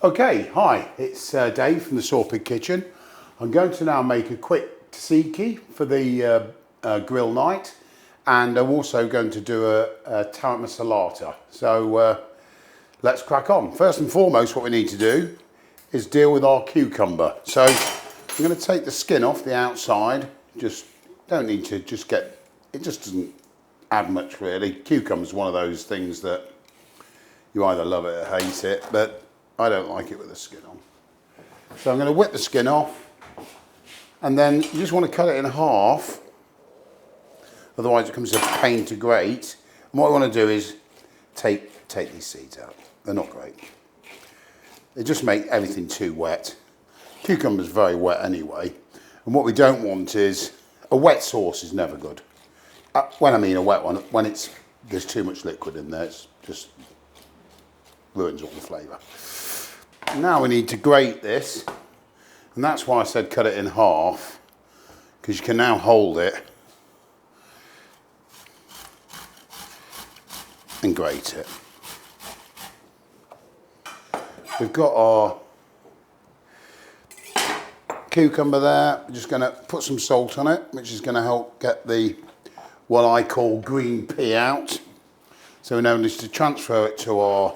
Okay, hi, it's Dave from the Soar Pig kitchen. I'm going to now make a quick tzatziki for the grill night, and I'm also going to do a tarama salata. So let's crack on. First and foremost, what we need to do is deal with our cucumber. So I'm going to take the skin off the outside. Just don't need to just get, it just doesn't add much really. Cucumber's one of those things that you either love it or hate it, but I don't like it with the skin on. So I'm going to whip the skin off, and then you just want to cut it in half, otherwise it becomes a pain to grate. And what I want to do is take these seeds out. They're not great. They just make everything too wet. Cucumber's very wet anyway, and what we don't want is, a wet sauce is never good. When I mean a wet one, when there's too much liquid in there, it's just ruins all the flavour. Now we need to grate this, and that's why I said cut it in half, because you can now hold it and grate it. We've got our cucumber there. We're just going to put some salt on it, which is going to help get the what I call green pea out. So we now need to transfer it to our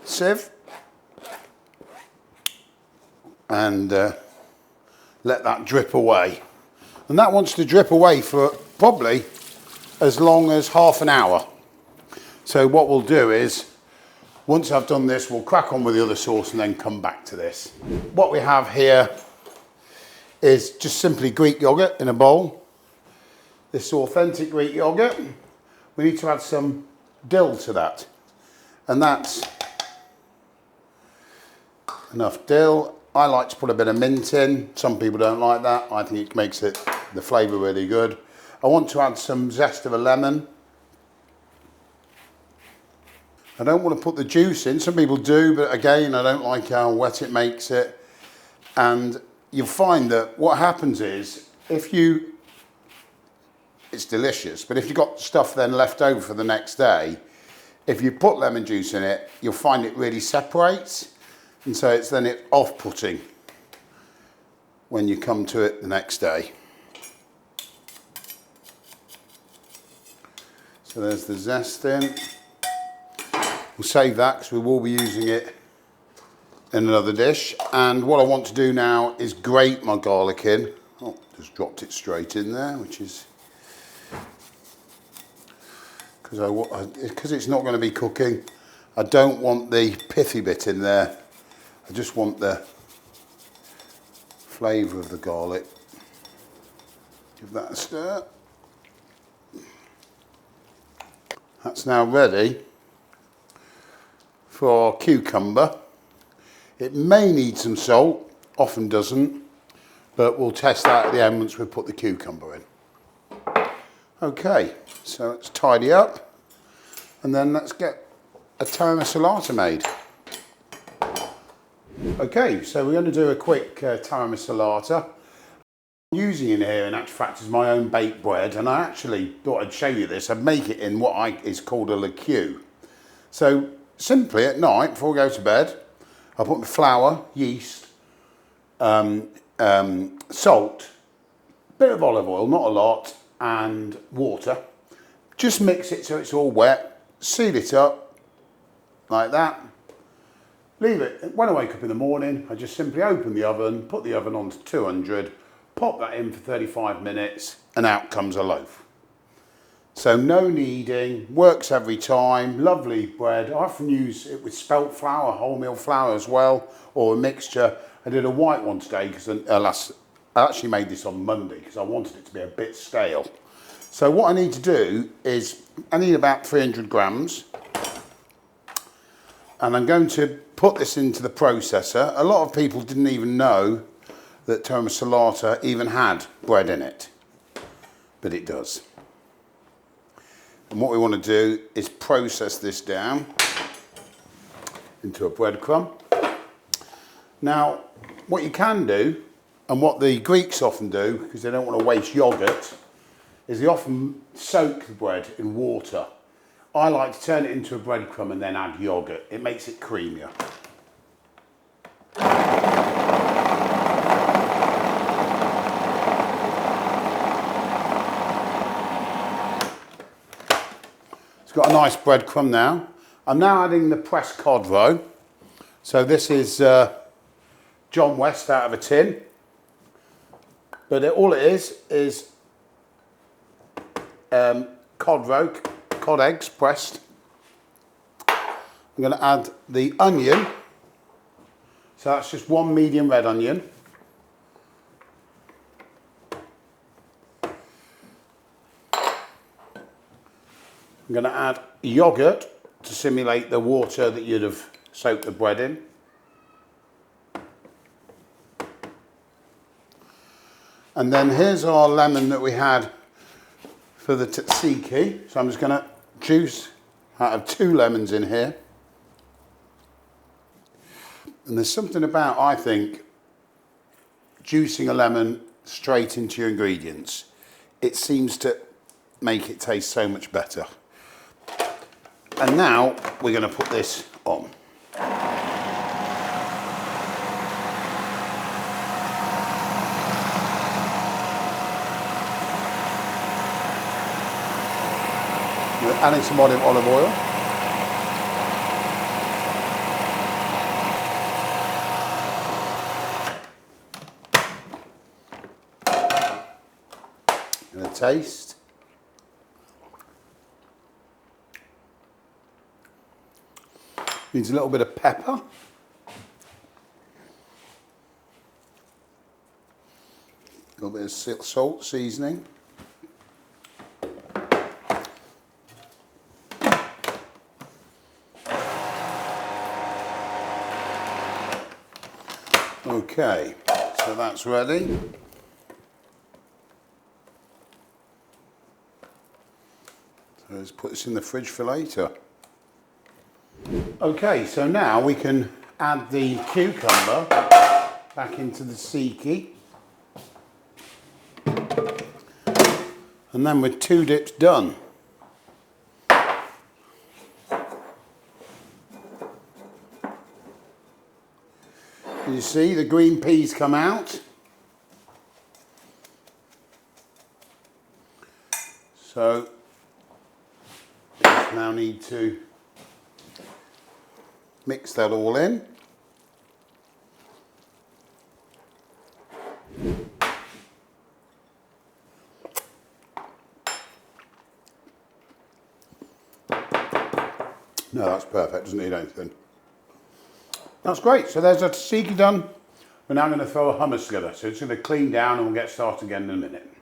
sieve and let that drip away. And that wants to drip away for probably as long as half an hour. So what we'll do is, once I've done this, we'll crack on with the other sauce and then come back to this. What we have here is just simply Greek yogurt in a bowl. This is authentic Greek yogurt. We need to add some dill to that, and that's enough dill. I like to put a bit of mint in. Some people don't like that. I think it makes the flavour really good. I want to add some zest of a lemon. I don't want to put the juice in. Some people do, but again, I don't like how wet it makes it. And you'll find that what happens is, it's delicious, but if you've got stuff then left over for the next day, if you put lemon juice in it, you'll find it really separates. And so it's off-putting when you come to it the next day. So there's the zest in. We'll save that because we will be using it in another dish. And what I want to do now is grate my garlic in. Oh, just dropped it straight in there, which is because it's not going to be cooking. I don't want the pithy bit in there. I just want the flavour of the garlic. Give that a stir. That's now ready for our cucumber. It may need some salt, often doesn't, but we'll test that at the end once we put the cucumber in. Okay, so let's tidy up, and then let's get a tarama salata made. Okay, so we're going to do a quick tarama salata. I'm using in here, in actual fact, is my own baked bread, and I actually thought I'd show you this. I'd make it in what is called a liqueur. So simply at night, before we go to bed, I put my flour, yeast, salt, a bit of olive oil, not a lot, and water. Just mix it so it's all wet, seal it up like that. Leave it. When I wake up in the morning, I just simply open the oven, put the oven on to 200, pop that in for 35 minutes, and out comes a loaf. So no kneading, works every time, lovely bread. I often use it with spelt flour, wholemeal flour as well, or a mixture. I did a white one today because I actually made this on Monday because I wanted it to be a bit stale. So what I need to do is, I need about 300 grams. And I'm going to put this into the processor. A lot of people didn't even know that tarama salata even had bread in it, but it does. And what we want to do is process this down into a breadcrumb. Now, what you can do, and what the Greeks often do, because they don't want to waste yogurt, is they often soak the bread in water. I like to turn it into a breadcrumb and then add yogurt. It makes it creamier. It's got a nice breadcrumb now. I'm now adding the pressed cod roe. So this is John West out of a tin. But all it is cod roe, cod eggs pressed. I'm going to add the onion. So that's just one medium red onion. I'm going to add yogurt to simulate the water that you'd have soaked the bread in. And then here's our lemon that we had for the tzatziki. So I'm just going to juice out of 2 lemons in here. And there's something about, I think, juicing a lemon straight into your ingredients. It seems to make it taste so much better. And now we're going to put this on. We're adding some olive oil. And a taste. Needs a little bit of pepper. A little bit of salt seasoning. Okay, so that's ready. So let's put this in the fridge for later. Okay, so now we can add the cucumber back into the tzatziki. And then with 2 dips done. You see the green peas come out. So now need to mix that all in. No, that's perfect, doesn't need anything. That's great, so there's our tzatziki done. We're now going to throw a hummus together. So it's going to clean down and we'll get started again in a minute.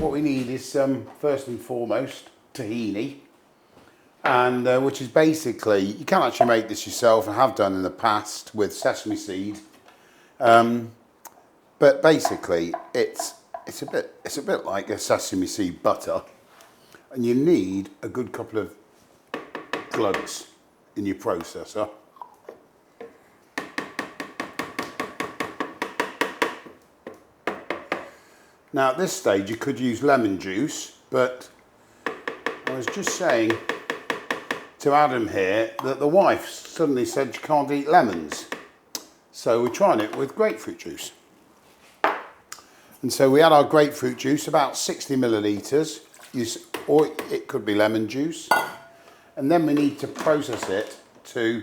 What we need is first and foremost tahini. And which is basically, you can actually make this yourself, I have done in the past with sesame seed, but basically it's a bit like a sesame seed butter, and you need a good couple of plugs in your processor. Now at this stage you could use lemon juice, but I was just saying to Adam here that the wife suddenly said you can't eat lemons. So we're trying it with grapefruit juice. And so we add our grapefruit juice, about 60 millilitres, or it could be lemon juice. And then we need to process it to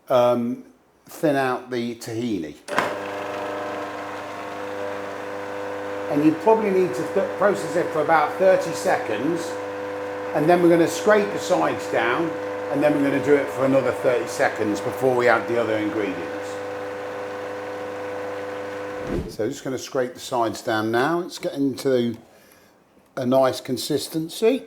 thin out the tahini. And you probably need to process it for about 30 seconds. And then we're going to scrape the sides down, and then we're going to do it for another 30 seconds before we add the other ingredients. So just going to scrape the sides down now. It's getting to a nice consistency.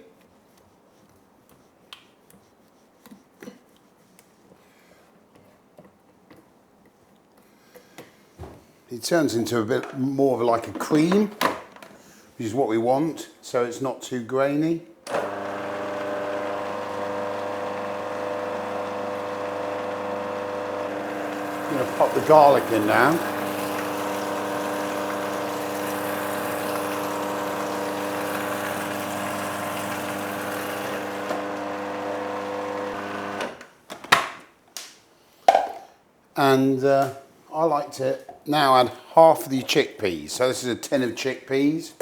It turns into a bit more of like a cream, which is what we want, so it's not too grainy. I'm going to pop the garlic in now. And I like to now add half of the chickpeas. So this is a tin of chickpeas.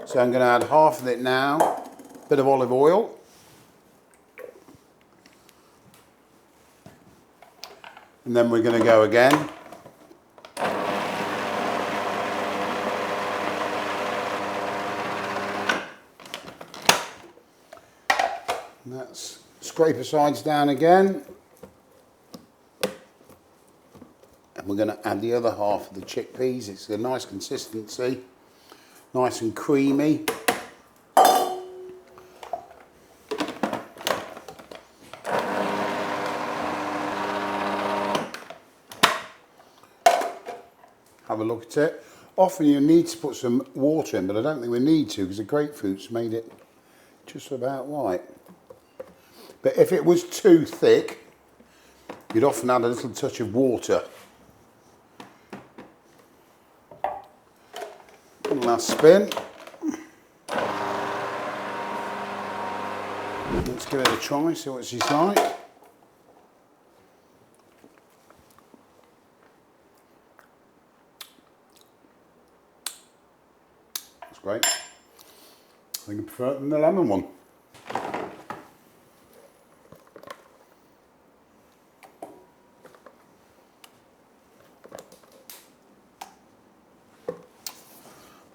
So I'm going to add half of it now. bit of olive oil. And then we're going to go again. And that's scrape the sides down again. And we're going to add the other half of the chickpeas. It's a nice consistency, nice and creamy. Have a look at it. Often you need to put some water in, but I don't think we need to because the grapefruit's made it just about right. But if it was too thick, you'd often add a little touch of water. One last spin. Let's give it a try, see what she's like. That's great. I think I prefer it than the lemon one.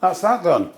That's that done.